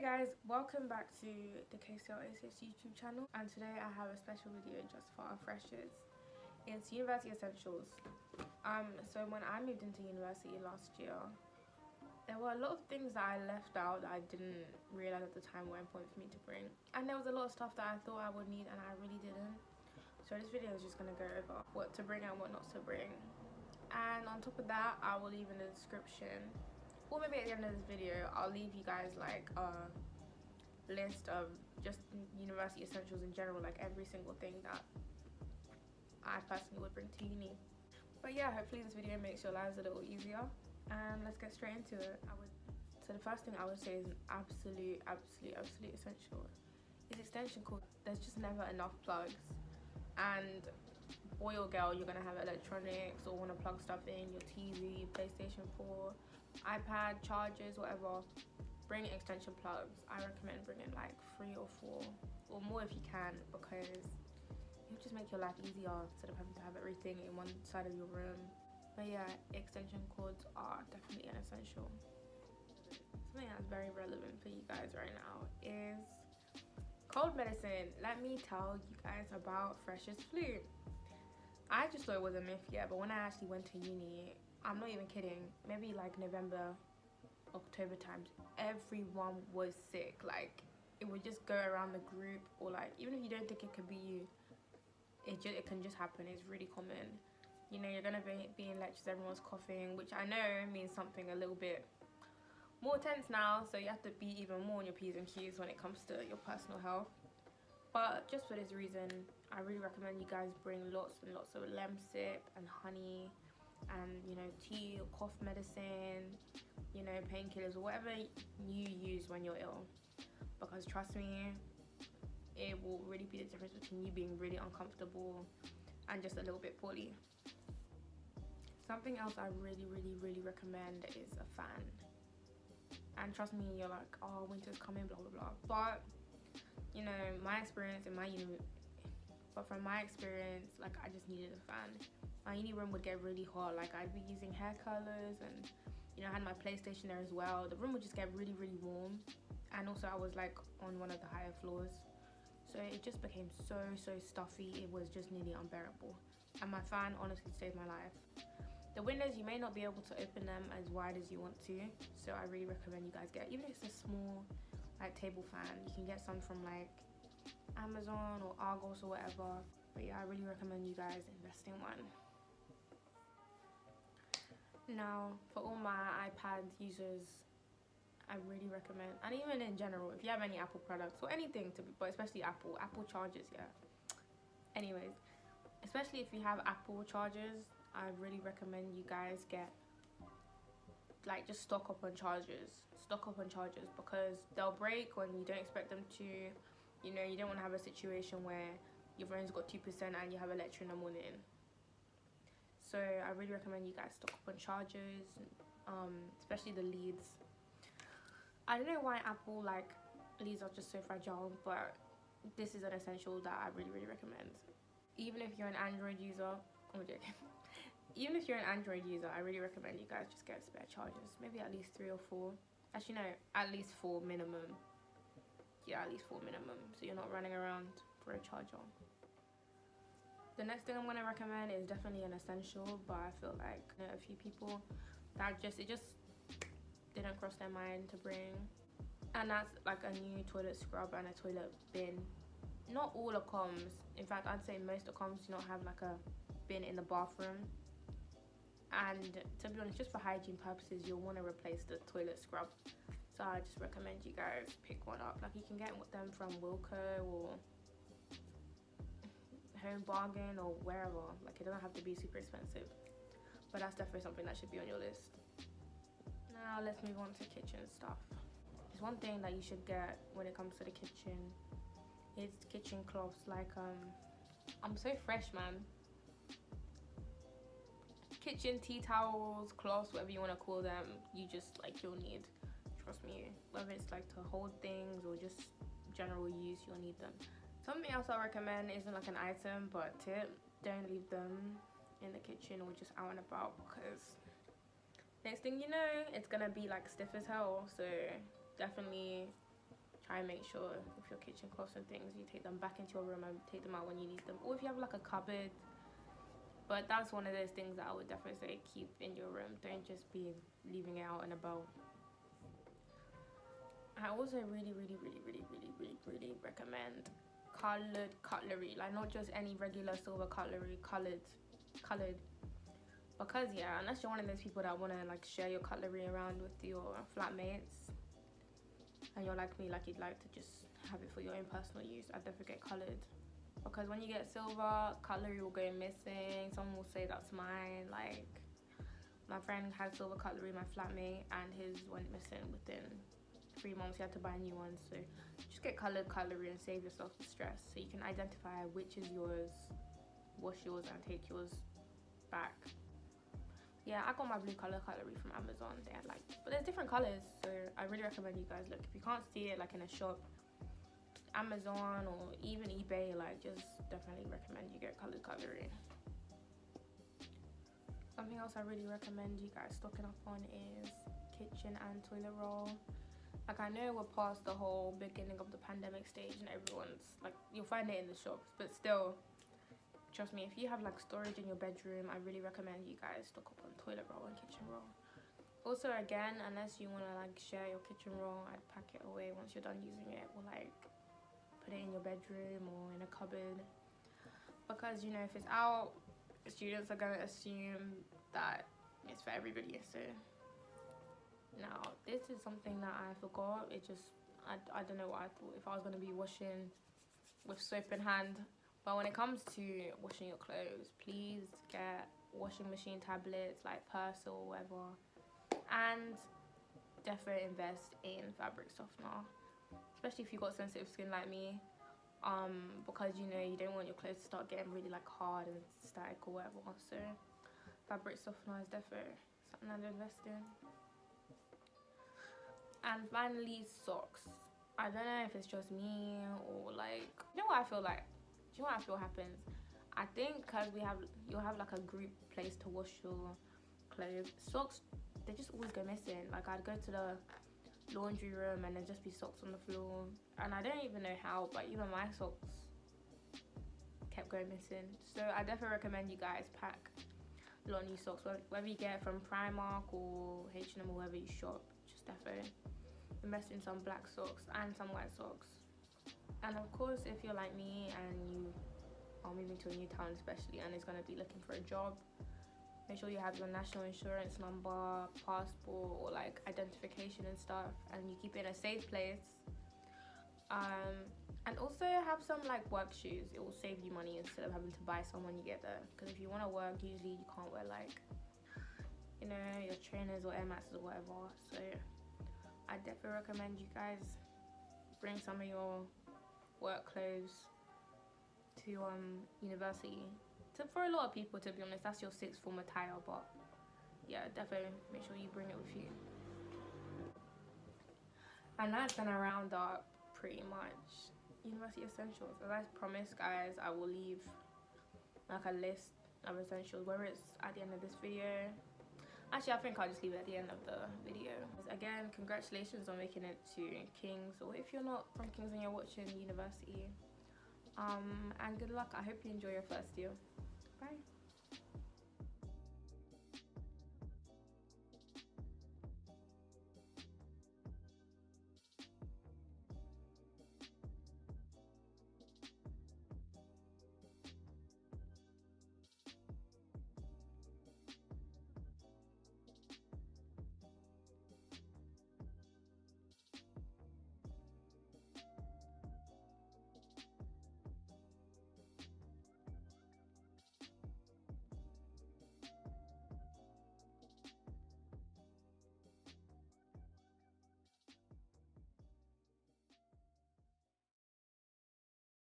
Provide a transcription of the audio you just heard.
Hey guys, welcome back to the KCL ACS YouTube channel, and today I have a special video just for our freshers. It's University Essentials. So when I moved into university last year, there were a lot of things that I left out that I didn't realize at the time were important for me to bring, and there was a lot of stuff that I thought I would need and I really didn't. So this video is just gonna go over what to bring and what not to bring, and on top of that I will leave in the description, or maybe at the end of this video, I'll leave you guys like a list of just university essentials in general, like every single thing that I personally would bring to uni. But yeah, hopefully this video makes your lives a little easier, and let's get straight into it. So the first thing I would say is an absolute essential is extension cord. There's just never enough plugs, and boy or girl, you're gonna have electronics or want to plug stuff in, your TV, PlayStation 4, iPad, chargers, whatever. Bring extension plugs. I recommend bringing like 3 or 4 or more if you can, because it'll just make your life easier instead of having to have everything in one side of your room. But yeah, extension cords are definitely an essential. Something that's very relevant for you guys right now is cold medicine. Let me tell you guys about freshers flu. I just thought it was a myth, yeah, but when I actually went to uni, I'm not even kidding, maybe like November, October times, everyone was sick. Like, it would just go around the group, or like, even if you don't think it could be you, it can just happen. It's really common. You know, you're gonna be in lectures, everyone's coughing, which I know means something a little bit more tense now, so you have to be even more on your P's and Q's when it comes to your personal health. But just for this reason, I really recommend you guys bring lots and lots of Lemsip and honey, and you know, tea or cough medicine, you know, painkillers, or whatever you use when you're ill, because trust me, it will really be the difference between you being really uncomfortable and just a little bit poorly. Something else I really recommend is a fan. And trust me, you're like, oh, winter's coming, blah blah blah, but you know, from my experience, like, I just needed a fan. My uni room would get really hot. Like, I'd be using hair colors, and you know, I had my PlayStation there as well. The room would just get really warm, and also I was like on one of the higher floors, so it just became so stuffy. It was just nearly unbearable, and my fan honestly saved my life. The windows, you may not be able to open them as wide as you want to, so I really recommend you guys get, even if it's a small like table fan, you can get some from like Amazon or Argos or whatever. But yeah, I really recommend you guys invest in one. Now, for all my iPad users, I really recommend, and even in general, if you have any Apple products or anything, but especially Apple chargers, yeah. Anyways, especially if you have Apple chargers, I really recommend you guys get, like, just stock up on chargers, because they'll break when you don't expect them to. You know, you don't want to have a situation where your phone's got 2% and you have a lecture in the morning. So I really recommend you guys stock up on chargers, especially the leads. I don't know why Apple, like, leads are just so fragile, but this is an essential that I really recommend. Even if you're an Android user, I'm joking. Even if you're an Android user, I really recommend you guys just get spare chargers. Maybe at least 3 or 4. Actually, no, at least 4 minimum. Yeah, at least 4 minimum, so you're not running around for a charger. The next thing I'm going to recommend is definitely an essential, but I feel like, you know, a few people that it just didn't cross their mind to bring, and that's like a new toilet scrub and a toilet bin. Not all accoms, in fact I'd say most accoms do not have like a bin in the bathroom, and to be honest, just for hygiene purposes, you'll want to replace the toilet scrub. So I just recommend you guys pick one up. Like, you can get them from Wilko or Home Bargain or wherever. Like, it doesn't have to be super expensive, but that's definitely something that should be on your list. Now let's move on to kitchen stuff. There's one thing that you should get when it comes to the kitchen. It's kitchen cloths. Like, I'm so fresh, man. Kitchen tea towels, cloths, whatever you want to call them, you'll need. Trust me, whether it's like to hold things or just general use, you'll need them. Something else I recommend isn't like an item, but tip: don't leave them in the kitchen or just out and about, because next thing you know, it's gonna be like stiff as hell. So definitely try and make sure with your kitchen cloths and things, you take them back into your room and take them out when you need them. Or if you have like a cupboard, but that's one of those things that I would definitely say keep in your room. Don't just be leaving it out and about. I also really recommend colored cutlery, like not just any regular silver cutlery, colored, because yeah, unless you're one of those people that want to like share your cutlery around with your flatmates and you're like me, like you'd like to just have it for your own personal use, I'd definitely get colored, because when you get silver, cutlery will go missing. Someone will say that's mine. Like my friend had silver cutlery, my flatmate, and his went missing within 3 months. He had to buy a new one. So just get colored cutlery and save yourself the stress, so you can identify which is yours, wash yours, and take yours back. Yeah, I got my blue color cutlery from Amazon. They had like, but there's different colors, so I really recommend you guys look. If you can't see it like in a shop, Amazon or even eBay, like just definitely recommend you get colored cutlery. Something else I really recommend you guys stocking up on is kitchen and toilet roll. Like I know we're past the whole beginning of the pandemic stage and everyone's like, you'll find it in the shops, but still, trust me, if you have like storage in your bedroom, I really recommend you guys stock up on toilet roll and kitchen roll. Also, again, unless you want to like share your kitchen roll, I'd pack it away once you're done using it, or like put it in your bedroom or in a cupboard, because you know, if it's out, students are going to assume that it's for everybody. So now this is something that I forgot. It just, I don't know what I thought, if I was going to be washing with soap in hand. But when it comes to washing your clothes, please get washing machine tablets like Persil or whatever, and definitely invest in fabric softener, especially if you've got sensitive skin like me, because you know, you don't want your clothes to start getting really like hard and static or whatever. So fabric softener is definitely something I'd invest in. And finally, socks. I don't know if it's just me or like, you know what I feel like? Do you know what I feel happens? I think because you'll have like a group place to wash your clothes. Socks, they just always go missing. Like I'd go to the laundry room and there'd just be socks on the floor, and I don't even know how, but even my socks kept going missing. So I definitely recommend you guys pack a lot of new socks, whether you get it from Primark or H&M or wherever you shop. Just definitely invest in some black socks and some white socks. And of course, if you're like me and you are moving to a new town especially, and is going to be looking for a job, make sure you have your national insurance number, passport, or like identification and stuff, and you keep it in a safe place. And also have some like work shoes. It will save you money instead of having to buy some when you get there, because if you want to work, usually you can't wear like, you know, your trainers or Air Maxes or whatever. So I definitely recommend you guys bring some of your work clothes to university. For a lot of people, to be honest, that's your sixth form attire, but yeah, definitely make sure you bring it with you. And that's gonna round up pretty much university essentials. As I promised, guys, I will leave like a list of essentials, whether it's at the end of this video. Actually, I think I'll just leave it at the end of the video. Again, congratulations on making it to King's, or if you're not from King's and you're watching university, and good luck. I hope you enjoy your first year. Bye.